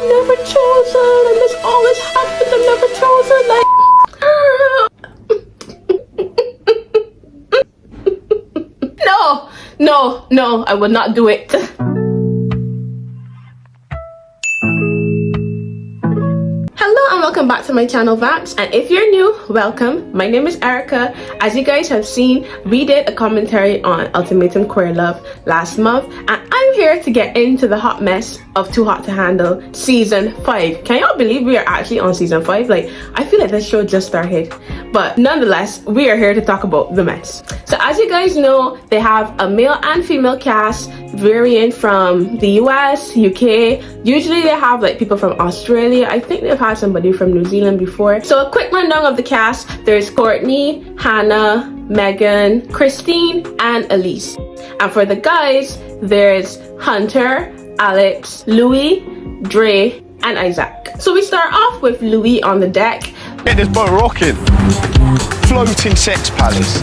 never chosen, and this always happens, I'm never chosen, like no, I would not do it. Hello and welcome back to my channel, Vamps, and if you're new, welcome. My name is Erica. As you guys have seen, we did a commentary on Ultimatum Queer Love last month, and I'm here to get into the hot mess of Too Hot to Handle season 5. Can y'all believe we are actually on season 5? Like, I feel like this show just started, but nonetheless, we are here to talk about the mess. So as you guys know, they have a male and female cast varying from the US, UK. Usually they have like people from Australia. I think they've had somebody from New Zealand before. So a quick rundown of the cast. There's Courtney, Hannah, Megan, Christine, and Elise. And for the guys, there's Hunter, Alex, Louis, Dre, and Isaac. So we start off with Louis on the deck. Get this boat rocking. Floating sex palace.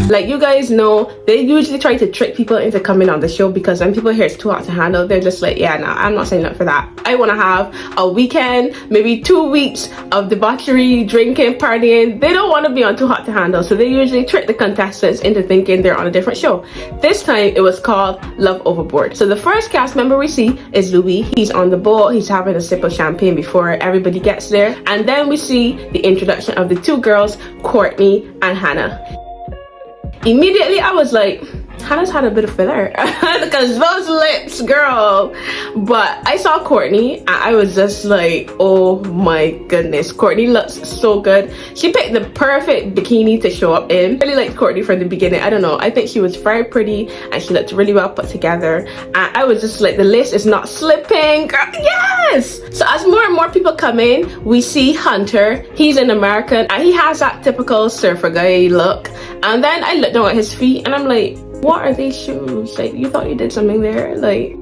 Like you guys know, they usually try to trick people into coming on the show because when people hear it's too hot to handle, they're just like, yeah, no, I'm not signing up for that. I want to have a weekend, maybe 2 weeks of debauchery, drinking, partying. They don't want to be on Too Hot to Handle, so they usually trick the contestants into thinking they're on a different show. This time it was called Love Overboard. So the first cast member we see is Louis. He's on the boat, he's having a sip of champagne before everybody gets there, and then we see the introduction of the two girls, Courtney and Hannah. Immediately I was like, Hannah's had a bit of filler because those lips, girl. But I saw Courtney and I was just like, oh my goodness, Courtney looks so good. She picked the perfect bikini to show up in. I really liked Courtney from the beginning. I don't know, I think she was very pretty and she looked really well put together, and I was just like, the lace is not slipping, girl. Yes! So as more and more people come in, we see Hunter. He's an American and he has that typical surfer guy look, and then I looked down at his feet and I'm like, what are these shoes? Like, you thought you did something there? Like,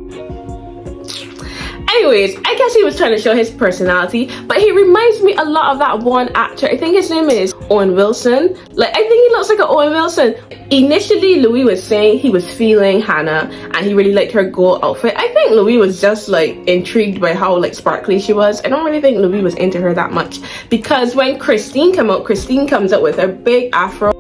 anyways, I guess he was trying to show his personality, but he reminds me a lot of that one actor. I think his name is Owen Wilson. Like, I think he looks like an Owen Wilson. Initially, Louis was saying he was feeling Hannah and he really liked her gold outfit. I think Louis was just like intrigued by how like sparkly she was. I don't really think Louis was into her that much, because when Christine came out, Christine comes out with her big afro.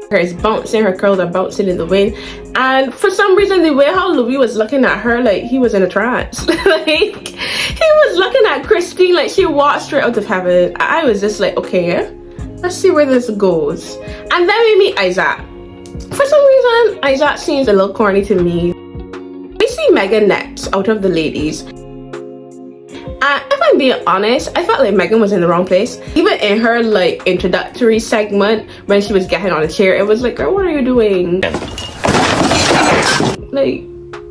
Her is bouncing, her curls are bouncing in the wind, and for some reason the way how Louis was looking at her, like he was in a trance. Like, he was looking at Christine like she walked straight out of heaven. I was just like, okay, let's see where this goes. And then we meet Isaac. For some reason Isaac seems a little corny to me. We see Megan next out of the ladies. If I'm being honest, I felt like Megan was in the wrong place. Even in her like introductory segment when she was getting on a chair, it was like, girl, what are you doing? Like,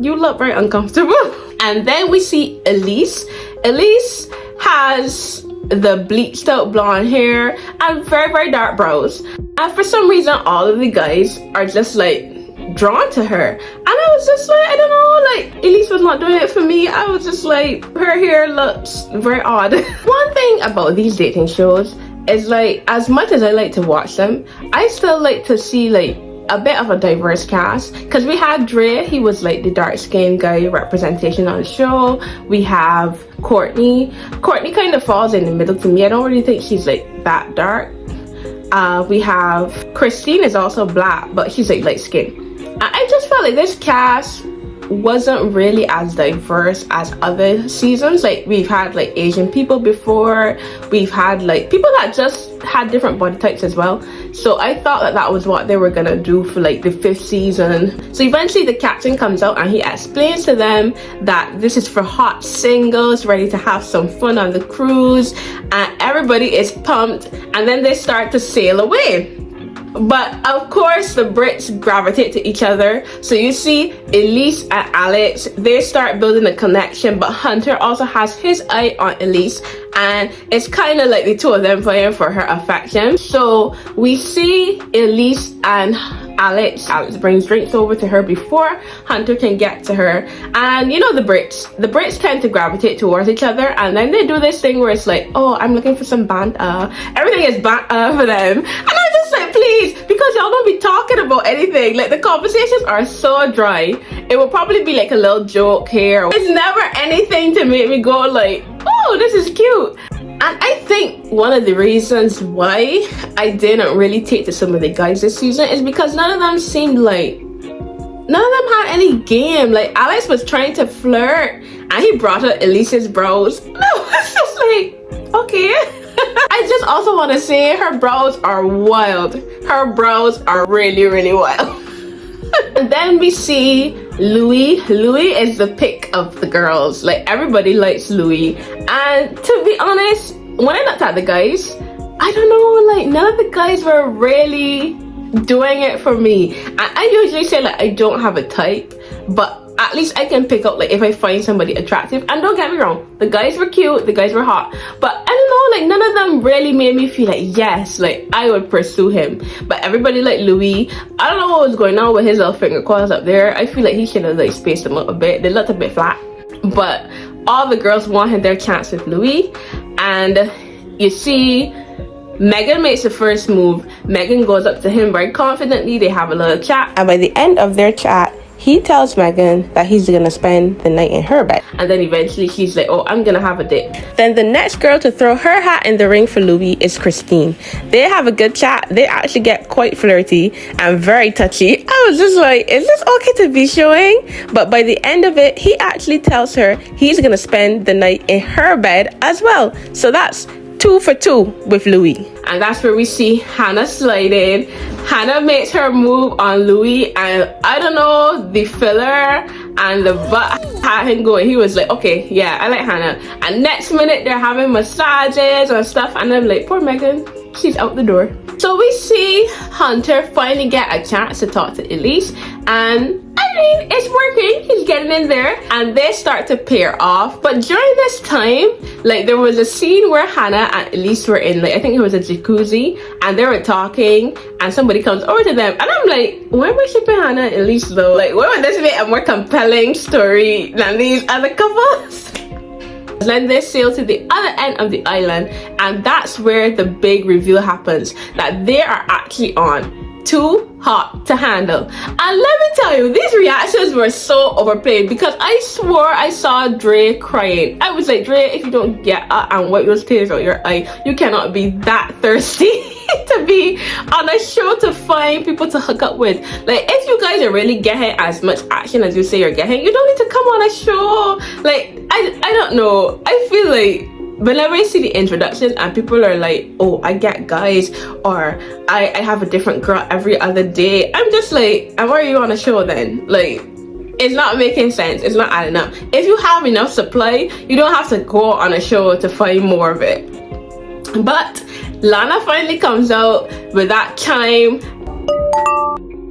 you look very uncomfortable. And then we see Elise. Elise has the bleached out blonde hair and very, very dark brows. And for some reason, all of the guys are just like drawn to her, and I was just like, I don't know, like Elise was not doing it for me. I was just like, her hair looks very odd. One thing about these dating shows is like, as much as I like to watch them, I still like to see like a bit of a diverse cast, because we had Dre, he was like the dark skinned guy representation on the show. We have Courtney kind of falls in the middle to me. I don't really think she's like that dark. We have Christine is also black, but she's like light skinned. I just felt like this cast wasn't really as diverse as other seasons. Like, we've had like Asian people before, we've had like people that just had different body types as well. So I thought that that was what they were gonna do for like the 5th season. So eventually the captain comes out and he explains to them that this is for hot singles ready to have some fun on the cruise, and everybody is pumped, and then they start to sail away. But of course the Brits gravitate to each other. So you see Elise and Alex, they start building a connection, but Hunter also has his eye on Elise, and it's kind of like the two of them vying for her affection. So we see Elise and Alex brings drinks over to her before Hunter can get to her. And you know, the Brits tend to gravitate towards each other, and then they do this thing where it's like, oh, I'm looking for some banter. Everything is banter for them, and I just like, like, please, because y'all don't be talking about anything. Like, the conversations are so dry. It will probably be like a little joke here. It's never anything to make me go like, oh, this is cute. And I think one of the reasons why I didn't really take to some of the guys this season is because none of them seemed like, none of them had any game. Like, Alex was trying to flirt and he brought up Elise's brows. No, it's just like, okay. I just also want to say her brows are wild. Her brows are really, really wild. And then we see Louis. Louis is the pick of the girls. Like, everybody likes Louis. And to be honest, when I looked at the guys, I don't know, like, none of the guys were really doing it for me. And I usually say, like, I don't have a type, but at least I can pick up, like, if I find somebody attractive. And don't get me wrong, the guys were cute, the guys were hot, but I don't know, like, none of them really made me feel like, yes, like, I would pursue him. But everybody liked Louis. I don't know what was going on with his little finger claws up there. I feel like he should have, like, spaced them up a bit. They looked a bit flat. But all the girls wanted their chance with Louis. And you see Megan makes the first move. Megan goes up to him very confidently. They have a little chat. And by the end of their chat, he tells Megan that he's gonna spend the night in her bed. And then eventually she's like, oh, I'm gonna have a date. Then the next girl to throw her hat in the ring for Louis is Christine. They have a good chat. They actually get quite flirty and very touchy. I was just like, is this okay to be showing? But by the end of it, he actually tells her he's gonna spend the night in her bed as well. So that's 2 for 2 with Louis. And that's where we see Hannah sliding. Hannah makes her move on Louis, and I don't know, the filler and the butt had him going. He was like, okay, yeah, I like Hannah. And next minute they're having massages and stuff, and I'm like, poor Megan, she's out the door. So we see Hunter finally get a chance to talk to Elise, and I mean, it's working. He's getting in there, and they start to pair off. But during this time, like, there was a scene where Hannah and Elise were in, like, I think it was a jacuzzi, and they were talking, and somebody comes over to them, and I'm like, why am I shipping Hannah and Elise though? Like, why would this make a more compelling story than these other couples? Then they sail to the other end of the island, and that's where the big reveal happens, that they are actually on Too Hot to Handle. And let me tell you, these reactions were so overplayed, because I swore I saw Dre crying. I was like, Dre, if you don't get up and wipe those tears out your eye, you cannot be that thirsty to be on a show to find people to hook up with. Like, if you guys are really getting as much action as you say you're getting, you don't need to come on a show. Like, I don't know. I feel like whenever I see the introductions and people are like, oh, I get guys, or I have a different girl every other day, I'm just like, and why are you on a show then? Like, it's not making sense. It's not adding up. If you have enough supply, you don't have to go on a show to find more of it. But Lana finally comes out with that chime,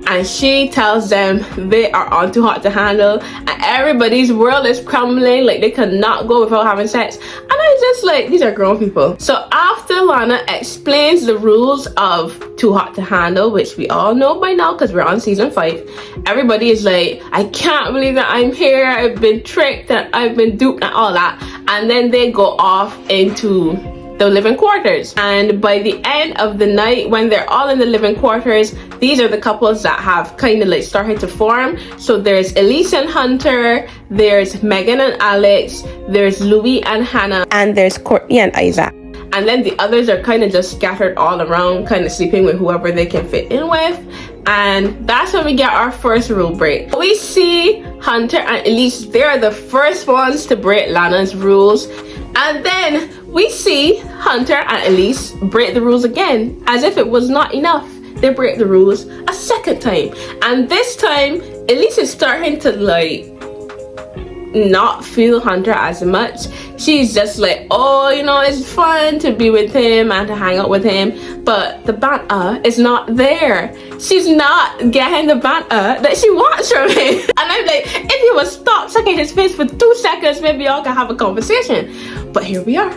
and she tells them they are on Too Hot to Handle, and everybody's world is crumbling, like they could not go without having sex. And I'm just like, these are grown people. So after Lana explains the rules of Too Hot to Handle, which we all know by now because we're on season 5, everybody is like, I can't believe that I'm here, I've been tricked and I've been duped and all that. And then they go off into the living quarters, and by the end of the night, when they're all in the living quarters, these are the couples that have kind of like started to form. So there's Elise and Hunter, there's Megan and Alex, there's Louis and Hannah, and there's Courtney and Isaac. And then the others are kind of just scattered all around, kind of sleeping with whoever they can fit in with. And that's when we get our first rule break. We see Hunter and Elise, they're the first ones to break Lana's rules. And then we see Hunter and Elise break the rules again, as if it was not enough. They break the rules a second time. And this time, Elise is starting to like not feel Hunter as much. She's just like, oh, you know, it's fun to be with him and to hang out with him, but the banter is not there. She's not getting the banter that she wants from him. And I'm like, if you would stop sucking his face for 2 seconds, maybe y'all can have a conversation. But here we are.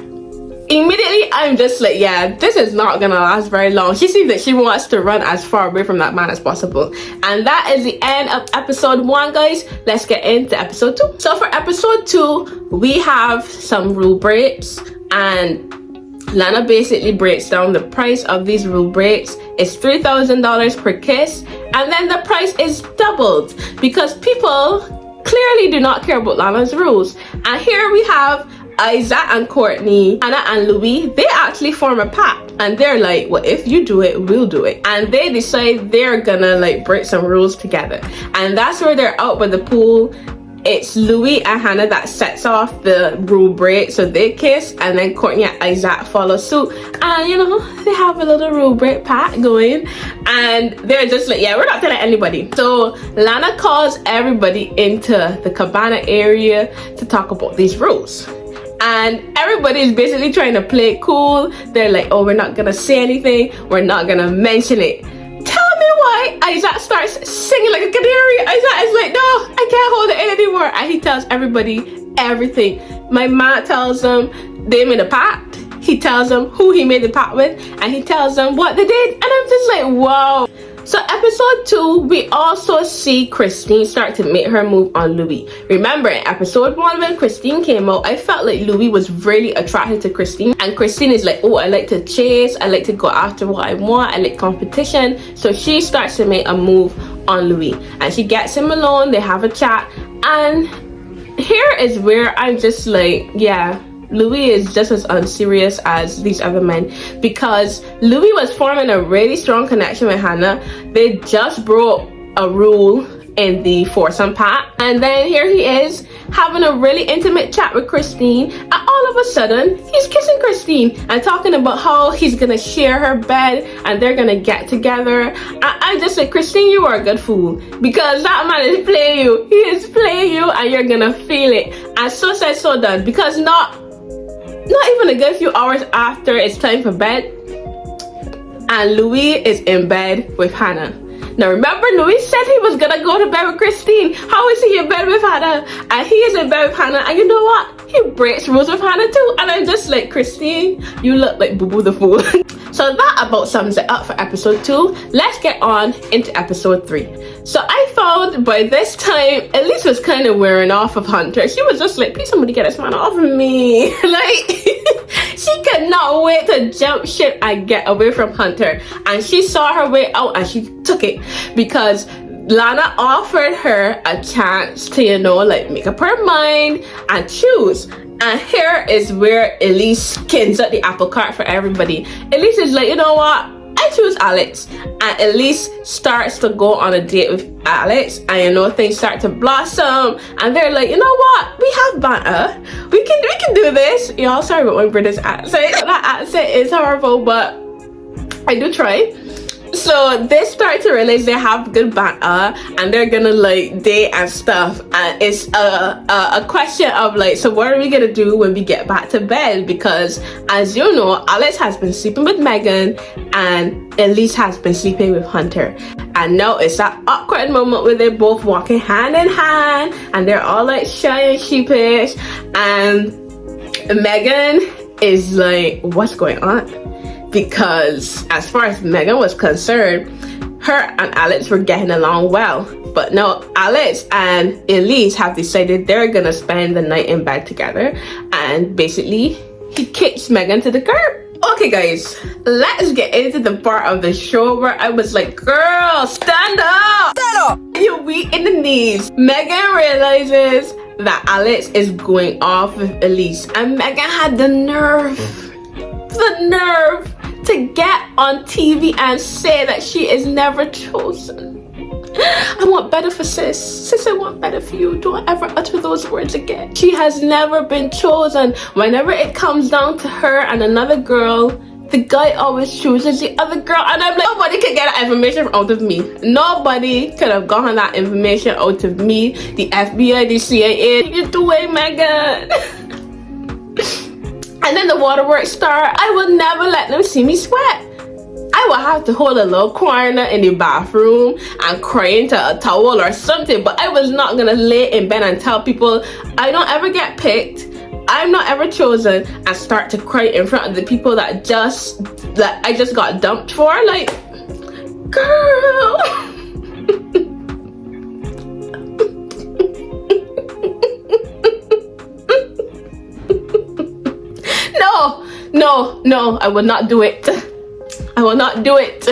Immediately, I'm just like, yeah, this is not gonna last very long. She seems that she wants to run as far away from that man as possible. And that is the end of episode 1, guys. Let's get into episode 2. So for episode 2, we have some rule breaks, and Lana basically breaks down the price of these rule breaks. is $3,000 per kiss, and then the price is doubled because people clearly do not care about Lana's rules. And here we have Isaac and Courtney, Hannah and Louis. They actually form a pact, and they're like, well, if you do it, we'll do it. And they decide they're gonna like break some rules together, and that's where they're out by the pool. It's Louis and Hannah that sets off the rule break, so they kiss, and then Courtney and Isaac follow suit, and you know, they have a little rule break pact going, and they're just like, yeah, we're not telling anybody. So Lana calls everybody into the cabana area to talk about these rules, and everybody is basically trying to play it cool. They're like, oh, we're not gonna say anything, we're not gonna mention it. Tell me why Isaac starts singing like a canary. Isaac is like, no, I can't hold it in anymore. And he tells everybody everything. My man tells them they made a pact. He tells them who he made the pact with, and he tells them what they did. And I'm just like, wow. So episode 2, we also see Christine start to make her move on Louis. Remember, in episode 1 when Christine came out, I felt like Louis was really attracted to Christine. And Christine is like, oh, I like to chase, I like to go after what I want, I like competition. So she starts to make a move on Louis. And she gets him alone, they have a chat. And here is where I'm just like, yeah, Louis is just as unserious as these other men, because Louis was forming a really strong connection with Hannah. They just broke a rule in the foursome pact, and then here he is having a really intimate chat with Christine, and all of a sudden he's kissing Christine and talking about how he's gonna share her bed and they're gonna get together. I just said, Christine, you are a good fool, because that man is playing you. He is playing you, and you're gonna feel it. And so said, so done, because not even a good few hours after it's time for bed, and Louis is in bed with Hannah. Now remember, Louis said he was gonna go to bed with Christine. How is he in bed with Hannah? And he is in bed with Hannah, and you know what? He breaks rules with Hannah too. And I'm just like, Christine, you look like Boo Boo the Fool. So that about sums it up for episode 2. Let's get on into episode 3. So I found by this time, Elise was kind of wearing off of Hunter. She was just like, please somebody get this man off of me. Like, she could not wait to jump ship and get away from Hunter. And she saw her way out and she took it, because Lana offered her a chance to, you know, like make up her mind and choose. And here is where Elise skins up the apple cart for everybody. Elise is like, you know what? I choose Alex. And Elise starts to go on a date with Alex, and you know, things start to blossom, and they're like, you know what? We have banter. We can do this. Y'all, sorry about my British accent. That accent is horrible, but I do try. So they start to realize they have good banter, and they're gonna like date and stuff, and it's a question of like, so what are we gonna do when we get back to bed? Because as you know, Alex has been sleeping with Megan and Elise has been sleeping with Hunter, and now it's that awkward moment where they're both walking hand in hand and they're all like shy and sheepish, and Megan is like, what's going on? Because as far as Megan was concerned, her and Alex were getting along well. But now Alex and Elise have decided they're gonna spend the night in bed together, and basically he kicks Megan to the curb. Okay guys, let's get into the part of the show where I was like, girl, stand up! Stand up! You're weak in the knees. Megan realizes that Alex is going off with Elise, and Megan had the nerve to get on TV and say that she is never chosen. I want better for sis. Sis, I want better for you. Don't ever utter those words again. She has never been chosen. Whenever it comes down to her and another girl, the guy always chooses the other girl. And I'm like, nobody can get that information out of me. Nobody could have gotten that information out of me. The FBI, the CIA. What are you doing, Megan? And then the waterworks start. I will never let them see me sweat. I will have to hold a little corner in the bathroom and cry into a towel or something, but I was not gonna lay in bed and tell people I don't ever get picked, I'm not ever chosen, and start to cry in front of the people that I just got dumped for. Like, girl. No, I will not do it. I will not do it.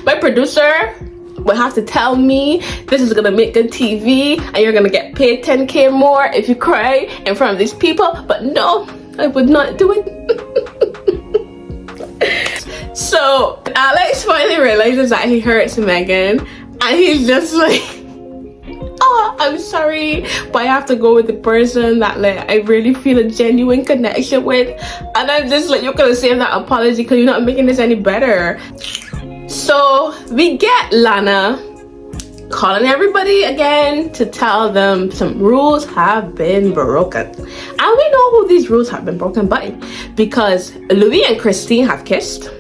My producer will have to tell me this is gonna make good TV and you're gonna get paid 10K more if you cry in front of these people. But no, I would not do it. So Alex finally realizes that he hurts Megan, and he's just like, oh, I'm sorry, but I have to go with the person that like I really feel a genuine connection with. And I'm just like, you're gonna save that apology because you're not making this any better. So we get Lana calling everybody again to tell them some rules have been broken. And we know who these rules have been broken by, because Louis and Christine have kissed,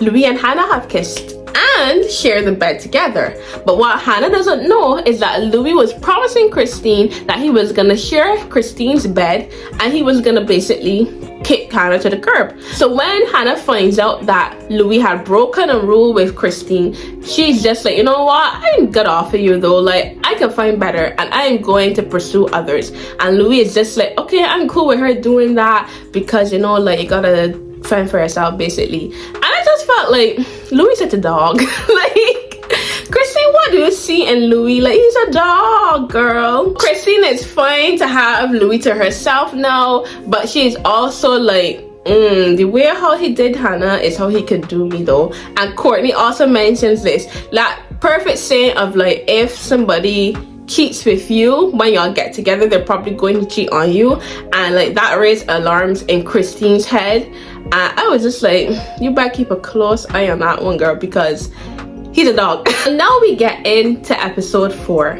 Louis and Hannah have kissed and share the bed together. But what Hannah doesn't know is that Louis was promising Christine that he was gonna share Christine's bed and he was gonna basically kick Hannah to the curb. So when Hannah finds out that Louis had broken a rule with Christine, she's just like, you know what, I'm good off of you though, like I can find better and I am going to pursue others. And Louis is just like, okay, I'm cool with her doing that because, you know, like you gotta fend for yourself basically. And I just felt like Louis such a dog. Like, Christine, what do you see in Louis? Like, he's a dog, girl. Christine is fine to have Louis to herself now, but she's also like, the way how he did Hannah is how he could do me though. And Courtney also mentions this, that perfect saying of like, if somebody cheats with you, when y'all get together, they're probably going to cheat on you. And like that raised alarms in Christine's head. And I was just like, you better keep a close eye on that one, girl, because he's a dog. Now we get into episode 4,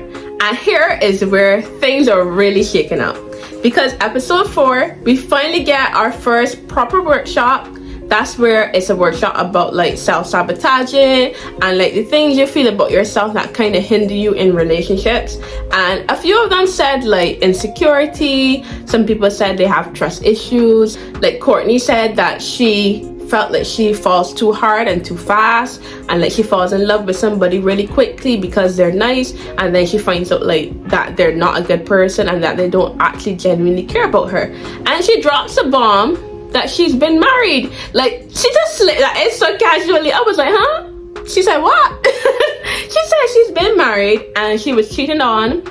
and here is where things are really shaking up, because episode 4 we finally get our first proper workshop. That's where it's a workshop about like self-sabotaging and like the things you feel about yourself that kind of hinder you in relationships. And a few of them said like insecurity, some people said they have trust issues. Like Courtney said that she felt like she falls too hard and too fast, and like she falls in love with somebody really quickly because they're nice, and then she finds out like that they're not a good person and that they don't actually genuinely care about her. And she drops a bomb that she's been married. Like, she just slipped that in so casually. I was like, huh? She said what? She said she's been married and she was cheated on,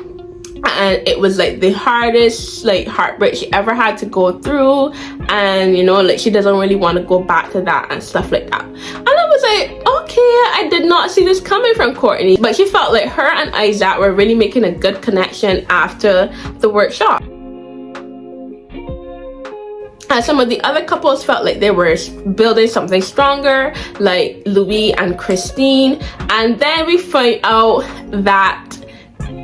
and it was like the hardest like heartbreak she ever had to go through, and you know, like she doesn't really want to go back to that and stuff like that. And I was like, okay, I did not see this coming from Courtney. But she felt like her and Isaac were really making a good connection after the workshop. And some of the other couples felt like they were building something stronger, like Louis and Christine. And then we find out that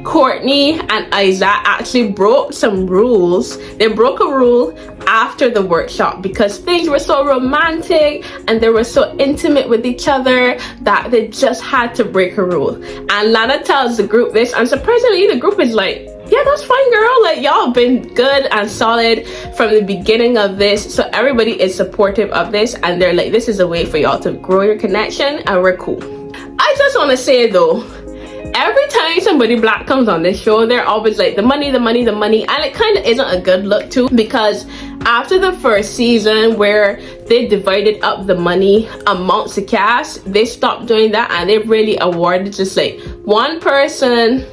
Courtney and Isaac actually broke some rules. They broke a rule after the workshop because things were so romantic and they were so intimate with each other that they just had to break a rule. And Lana tells the group this, and surprisingly the group is like, yeah, that's fine, girl. Like, y'all been good and solid from the beginning of this. So everybody is supportive of this, and they're like, this is a way for y'all to grow your connection, and we're cool. I just want to say though, every time somebody black comes on this show, they're always like, the money, the money, the money. And it kind of isn't a good look too, because after the first season where they divided up the money amongst the cast, they stopped doing that, and they really awarded just like one person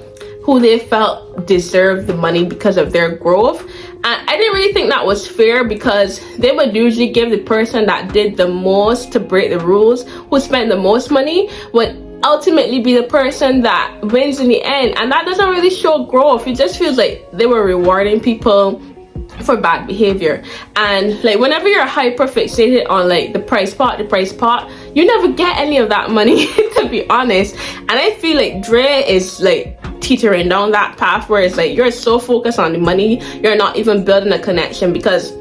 who they felt deserved the money because of their growth. And I didn't really think that was fair, because they would usually give the person that did the most to break the rules, who spent the most money, would ultimately be the person that wins in the end. And that doesn't really show growth. It just feels like they were rewarding people for bad behavior. And like whenever you're hyper fixated on like the price pot, you never get any of that money to be honest. And I feel like Dre is like teetering down that path where it's like you're so focused on the money, you're not even building a connection. Because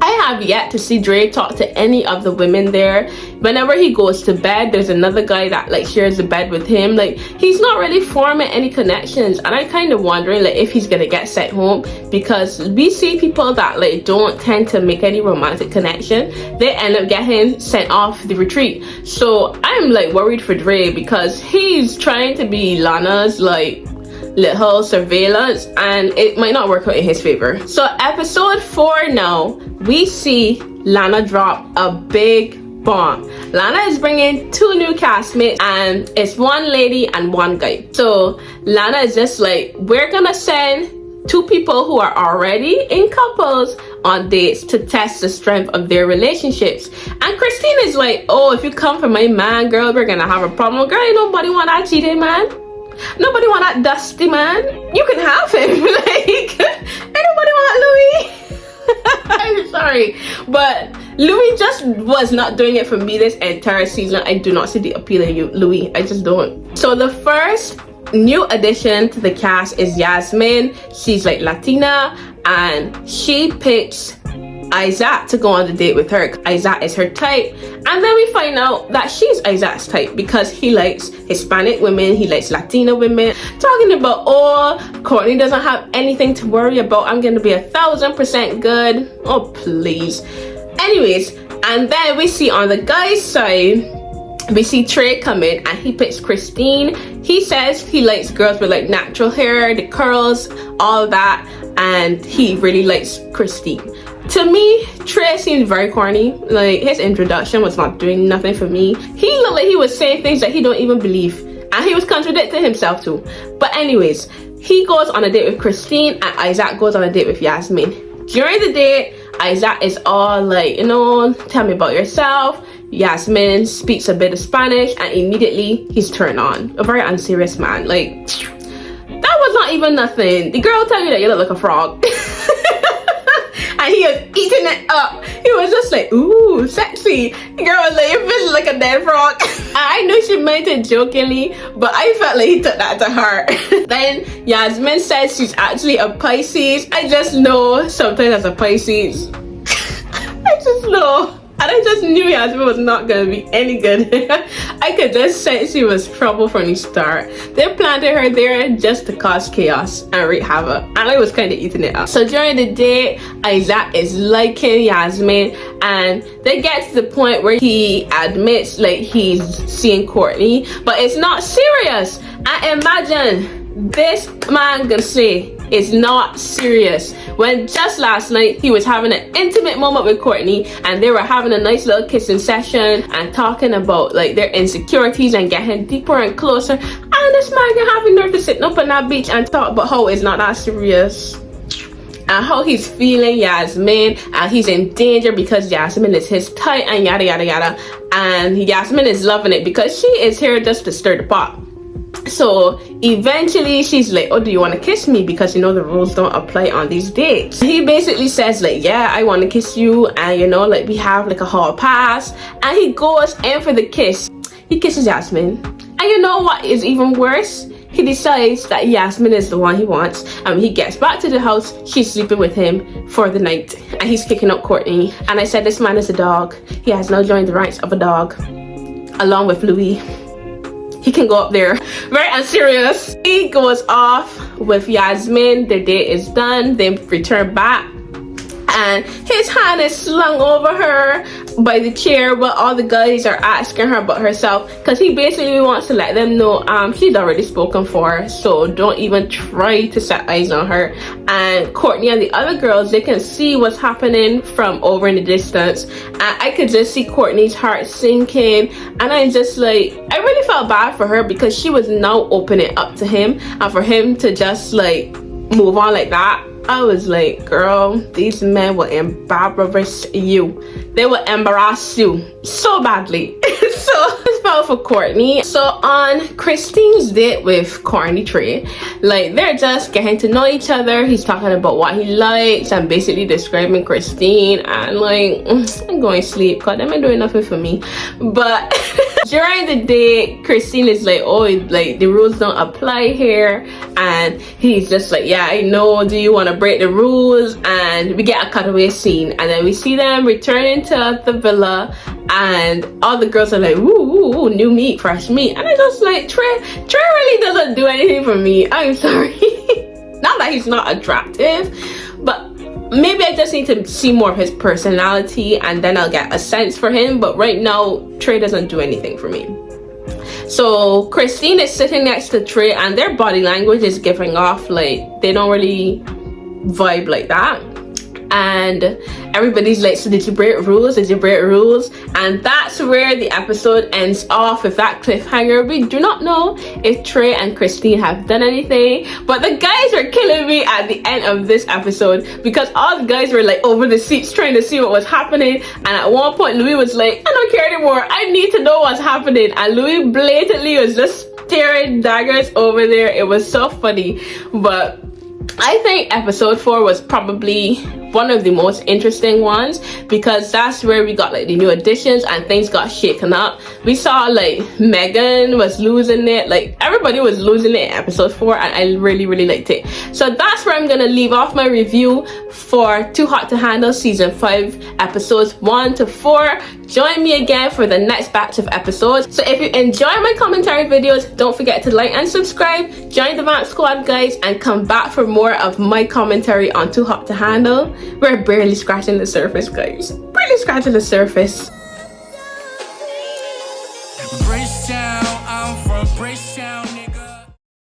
I have yet to see Dre talk to any of the women there. Whenever he goes to bed, there's another guy that like shares the bed with him. Like, he's not really forming any connections, and I'm kind of wondering like if he's gonna get sent home, because we see people that like don't tend to make any romantic connection, they end up getting sent off the retreat. So I'm like worried for Dre, because he's trying to be Lana's like little surveillance, and it might not work out in his favor. So episode 4 now, we see Lana drop a big bomb. Lana is bringing 2 new castmates, and it's 1 lady and 1 guy. So Lana is just like, we're gonna send 2 people who are already in couples on dates to test the strength of their relationships. And Christine is like, oh, if you come for my man, girl, we're gonna have a problem. Girl, ain't nobody want that cheating man. Nobody want that dusty man. You can have him. Like, ain't nobody want Louis. I'm sorry, but Louis just was not doing it for me this entire season. I do not see the appeal in you, Louis. I just don't. So the first new addition to the cast is Yasmin. She's like Latina, and she picks Isaac to go on the date with her. Isaac is her type, and then we find out that she's Isaac's type because he likes Hispanic women, he likes Latina women. Talking about, oh, Courtney doesn't have anything to worry about, I'm gonna be 1000% good. Oh, please. Anyways, and then we see on the guy's side, we see Trey come in and he picks Christine. He says he likes girls with like natural hair, the curls, all that, and he really likes Christine. To me, Trey seemed very corny. Like, his introduction was not doing nothing for me. He looked like he was saying things that he don't even believe, and he was contradicting himself too. But anyways, he goes on a date with Christine and Isaac goes on a date with Yasmin. During the date, Isaac is all like, you know, tell me about yourself. Yasmin speaks a bit of Spanish, and immediately he's turned on. A very unserious man. Like, that was not even nothing. The girl tell you that you look like a frog. And he was eating it up. He was just like, ooh, sexy. The girl was like, you're feeling like a dead frog. I knew she meant it jokingly, but I felt like he took that to heart. Then Yasmin says she's actually a Pisces. I just know sometimes as a Pisces. I just know. And I just knew Yasmin was not going to be any good. I could just sense she was trouble from the start. They planted her there just to cause chaos and wreak havoc. And I was kind of eating it up. So during the day, Isaac is liking Yasmin. And they get to the point where he admits like he's seeing Courtney. But it's not serious. And imagine this man gonna say it's not serious when just last night he was having an intimate moment with Courtney and they were having a nice little kissing session and talking about like their insecurities and getting deeper and closer, and this man can have the nerve to sit up on that beach and talk about how it's not that serious and how he's feeling Yasmin and he's in danger because Yasmin is his type and yada yada yada, and Yasmin is loving it because she is here just to stir the pot. So eventually she's like, oh, do you want to kiss me? Because you know the rules don't apply on these dates. He basically says like, yeah, I want to kiss you, and you know, like we have like a hall pass, and he goes in for the kiss. He kisses Yasmin, and you know what is even worse? He decides that Yasmin is the one he wants, and when he gets back to the house, she's sleeping with him for the night, and he's kicking up Courtney. And I said, this man is a dog. He has now joined the ranks of a dog, along with Louis. He can go up there. Very unserious. He goes off with Yasmin. The date is done. They return back, and his hand is slung over her by the chair while all the guys are asking her about herself, because he basically wants to let them know she's already spoken for, so don't even try to set eyes on her. And Courtney and the other girls, they can see what's happening from over in the distance, and I could just see Courtney's heart sinking, and I'm just like, I really felt bad for her because she was now opening up to him, and for him to just like move on like that, I was like, girl, these men will embarrass you. They will embarrass you so badly. So I felt for Courtney. So on Christine's date with Corny Trey, like they're just getting to know each other. He's talking about what he likes and basically describing Christine, and like, I'm going to sleep because they ain't doing nothing for me. But during the day, Christine is like, oh, like the rules don't apply here, and he's just like, yeah, I know, do you want to break the rules? And we get a cutaway scene, and then we see them returning to the villa, and all the girls are like, ooh, new meat, fresh meat. And I just like, Trey really doesn't do anything for me. I'm sorry. Not that he's not attractive, but maybe I just need to see more of his personality, and then I'll get a sense for him. But right now, Trey doesn't do anything for me. So Christine is sitting next to Trey, and their body language is giving off like they don't really vibe like that. and everybody's like, so did you break rules? Did you break rules? And that's where the episode ends off, with that cliffhanger. We do not know if Trey and Christine have done anything, but the guys were killing me at the end of this episode, because all the guys were like over the seats trying to see what was happening, and at one point Louis was like, I don't care anymore, I need to know what's happening, and Louis blatantly was just staring daggers over there. It was so funny. But I think episode 4 was probably one of the most interesting ones, because that's where we got like the new additions and things got shaken up. We saw like Megan was losing it, like everybody was losing it in episode 4, and I really liked it. So that's where I'm gonna leave off my review for Too Hot to Handle season 5 episodes 1 to 4. Join me again for the next batch of episodes. So if you enjoy my commentary videos, don't forget to like and subscribe, join the Vamp Squad guys, and come back for more of my commentary on Too Hot to Handle. We're barely scratching the surface, guys. Barely scratching the surface.